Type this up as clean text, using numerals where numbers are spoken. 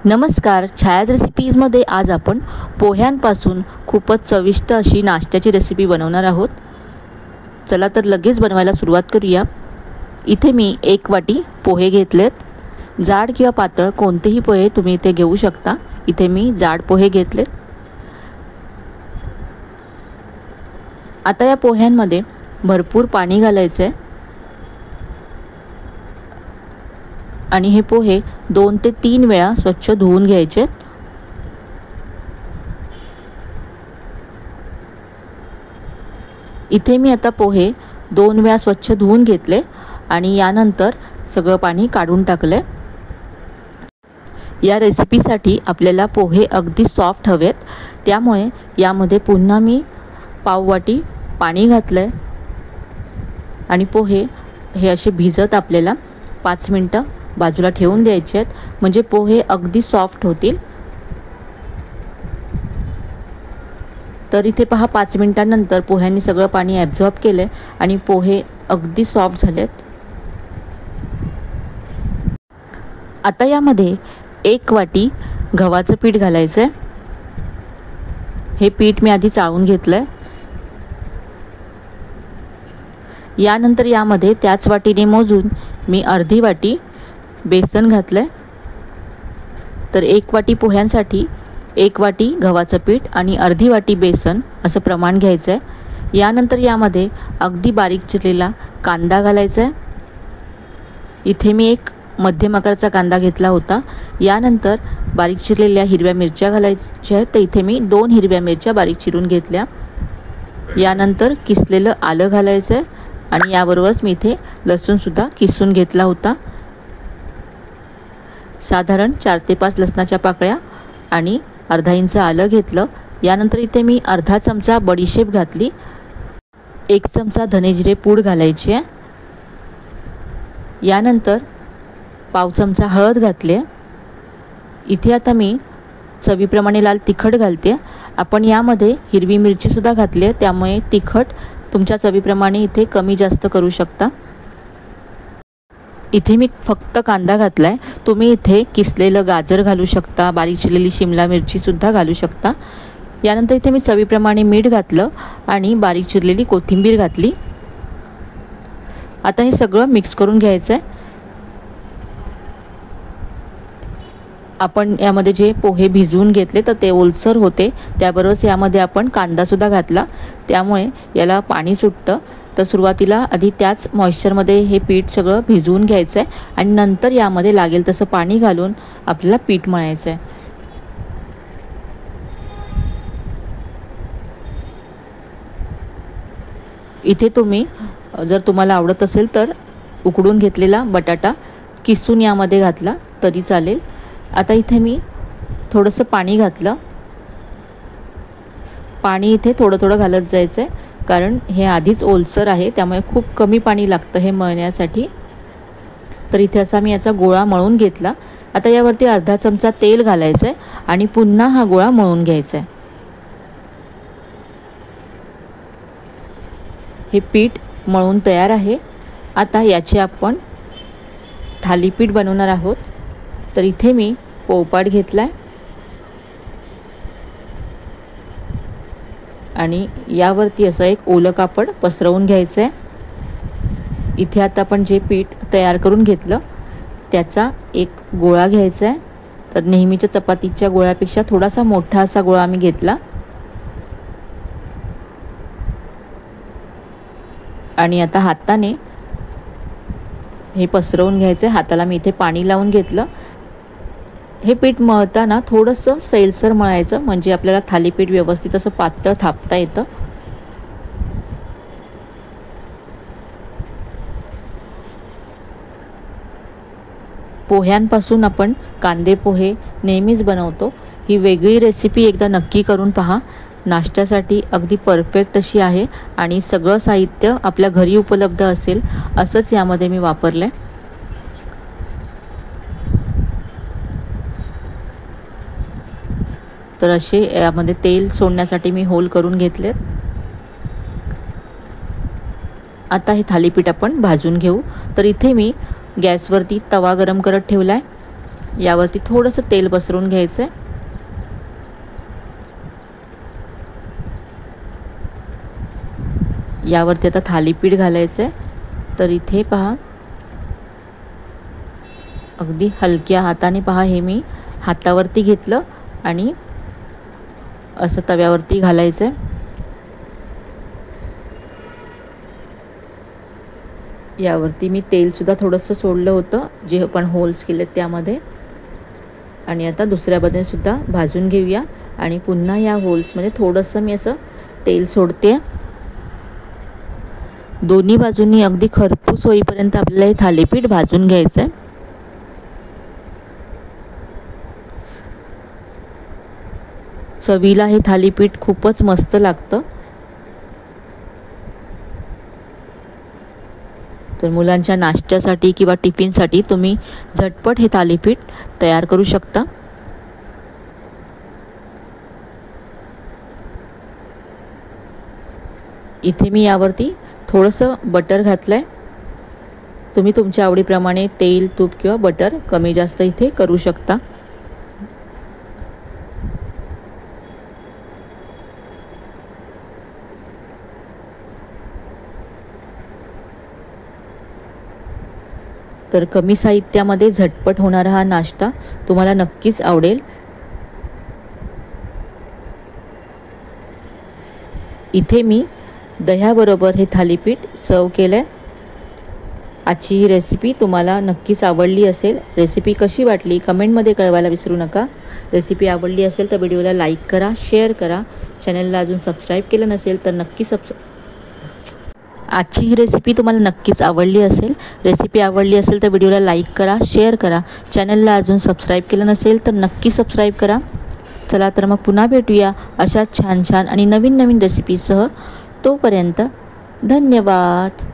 नमस्कार, छायाज रेसिपीजमध्ये आज आपण पोह्यांपासून खूपच चविष्ट अशी नाश्त्याची रेसिपी बनवणार आहोत। चला तर लगेच बनवायला सुरुवात करूया। इथे मी 1 वाटी पोहे घेतलेत। जाड किंवा पातळ कोणतेही पोहे तुम्ही इथे घेऊ शकता। इथे मी जाड पोहे घेतलेत। आता या पोह्यांमध्ये भरपूर पाणी घालायचे आणि हे पोहे 2 ते 3 वेळा स्वच्छ धुवून घ्यायचे। इथे मी आता पोहे 2 वेळा स्वच्छ धुवून घेतले आणि यानंतर सगळं पाणी काढून टाकले। या रेसिपीसाठी आपल्याला पोहे अगदी सॉफ्ट हवेत, त्यामुळे यामध्ये पुन्हा मी पाव वाटी पाणी घातले आणि पोहे हे असे भिजत आपल्याला 5 मिनिटं बाजूला ठेवून द्यायचे आहेत, म्हणजे पोहे अगदी सॉफ्ट होतील। तर इथे पहा 5 मिनिटांनंतर पोह्यांनी सगळं पाणी ॲब्झॉर्ब केले आणि पोहे अगदी सॉफ्ट झालेत। आता यामध्ये 1 वाटी गव्हाचं पीठ घालायचं आहे। हे पीठ मी आधी चाळून घेतलंय। यानंतर यामध्ये त्याच वाटीने मोजून मी अर्धी वाटी बेसन घातले। तर 1 वाटी पोह्यांसाठी 1 वाटी गव्हाचं पीठ आणि अर्धी वाटी बेसन असं प्रमाण घ्यायचं आहे। यानंतर यामध्ये अगदी बारीक चिरलेला कांदा घालायचा आहे। इथे मी 1 मध्यम आकाराचा कांदा घेतला होता। यानंतर बारीक चिरलेल्या हिरव्या मिरच्या घालायच्या आहेत। तर इथे मी 2 हिरव्या मिरच्या बारीक चिरून घेतल्या। यानंतर किसलेलं आलं घालायचं आहे आणि याबरोबरच मी इथे लसूण सुद्धा किसून घेतला होता। साधारण 4 ते 5 लसणाच्या पाकळ्या आणि अर्धा इंच आलं घेतलं। यानंतर इथे मी अर्धा चमचा बडीशेप घातली। 1 चमचा धनेजिरे पूड घालायची आहे। यानंतर पाव चमचा हळद घातली। इथे आता मी चवीप्रमाणे लाल तिखट घालते। आपण यामध्ये हिरवी मिरची सुद्धा घातली आहे, त्यामुळे तिखट तुमच्या चवीप्रमाणे इथे कमी जास्त करू शकता। इथे मी फक्त कांदा घातलाय, तुम्ही इथे किसलेलं गाजर घालू शकता, बारीक चिरलेली शिमला मिरची सुद्धा घालू शकता। यानंतर इथे मी चवीप्रमाणे मीठ घातलं आणि बारीक चिरलेली कोथिंबीर घातली। आता हे सगळं मिक्स करून घ्यायचं आहे। आपण यामध्ये जे पोहे भिजवून घेतले तर ते ओलसर होते, त्याबरोबरच यामध्ये आपण कांदा सुद्धा घातला, त्यामुळे याला पाणी सुटतं। तर सुरुवातीला आधी त्याच मॉइश्चरमध्ये हे पीठ सगळं भिजवून घ्यायचं आहे आणि नंतर यामध्ये लागेल तसं पाणी घालून आपल्याला पीठ मळायचं आहे। इथे तुम्ही जर तुम्हाला आवडत असेल तर उकडून घेतलेला बटाटा किसून यामध्ये घातला तरी चालेल। आता इथे मी थोडंसं पाणी घातलं। पाणी इथे थोडं थोडं घालत जायचं आहे, कारण हे आधीच ओलसर आहे, त्यामुळे खूप कमी पाणी लागतं हे मळण्यासाठी। तर इथे असा मी याचा गोळा मळून घेतला। आता यावरती अर्धा चमचा तेल घालायचं आहे आणि पुन्हा हा गोळा मळून घ्यायचा आहे। हे पीठ मळून तयार आहे। आता याचे आपण थालीपीठ बनवणार आहोत। तर इथे मी पोळपाट घेतलाय आणि यावरती असं एक ओलं कापड पसरवून घ्यायचं आहे। इथे आता आपण जे पीठ तयार करून घेतलं त्याचा एक गोळा घ्यायचा आहे। तर नेहमीच्या चपातीच्या गोळ्यापेक्षा थोडासा मोठा असा गोळा मी घेतला आणि आता हाताने हे पसरवून घ्यायचं आहे। हाताला मी इथे पाणी लावून घेतलं। हे पीठ मळताना थोडंसं सैलसर मळायचं, म्हणजे आपल्याला थालीपीठ व्यवस्थित असं पातळ थापता येतं। पोह्यांपासून आपण कांदे पोहे नेहमीच बनवतो। ही वेगळी रेसिपी एकदा नक्की करून पहा। नाश्त्यासाठी अगदी परफेक्ट अशी आहे आणि सगळं साहित्य आपल्या घरी उपलब्ध असेल असंच यामध्ये मी वापरलंय। तर असे यामध्ये तेल सोडण्यासाठी मी होल करून घेतलेत। आता हे थालीपीठ आपण भाजून घेऊ। तर इथे मी गॅसवरती तवा गरम करत ठेवलाय। यावरती थोडंसं तेल पसरून घ्यायचं आहे. यावरती आता थालीपीठ घालायचं आहे. तर इथे पहा, अगदी हलक्या हाताने पहा, हे मी हातावरती घेतलं आणि असं तव्यावरती घालायचं आहे. यावरती मी तेलसुद्धा थोडंसं सोडलं होतं, जे आपण होल्स केले त्यामध्ये. आणि आता दुसऱ्या बाजूनेसुद्धा भाजून घेऊया आणि पुन्हा या होल्समध्ये थोडंसं मी असं तेल सोडते. दोन्ही बाजूंनी अगदी खरपूस होईपर्यंत आपल्याला हे थालीपीठ भाजून घ्यायचं आहे. चवीला हे थालीपीठ खूपच मस्त लागतं. तर मुलांच्या नाश्त्यासाठी किंवा टिफिनसाठी तुम्ही झटपट हे थालीपीठ तयार करू शकता. इथे मी यावरती थोडंसं बटर घातलं आहे. तुम्ही तुमच्या आवडीप्रमाणे तेल, तूप किंवा बटर कमी जास्त इथे करू शकता. तर कमी साहित्यामध्ये झटपट होणारा हा नाश्ता तुम्हाला नक्कीच आवडेल. इथे मी दह्याबरोबर हे थालीपीठ सर्व केलं आहे. आजची ही रेसिपी तुम्हाला नक्कीच आवडली असेल. रेसिपी कशी वाटली कमेंटमध्ये कळवायला विसरू नका. रेसिपी आवडली असेल तर व्हिडिओला लाईक करा, शेअर करा. चॅनलला अजून सबस्क्राईब केलं नसेल तर नक्की आजची ही रेसिपी तुम्हाला नक्कीच आवडली असेल. रेसिपी आवडली असेल तर व्हिडिओला लाईक करा, शेअर करा. चॅनलला अजून सबस्क्राईब केलं नसेल तर नक्की सबस्क्राईब करा. चला तर मग पुन्हा भेटूया अशा छान छान आणि नवीन नवीन रेसिपीसह. तोपर्यंत धन्यवाद.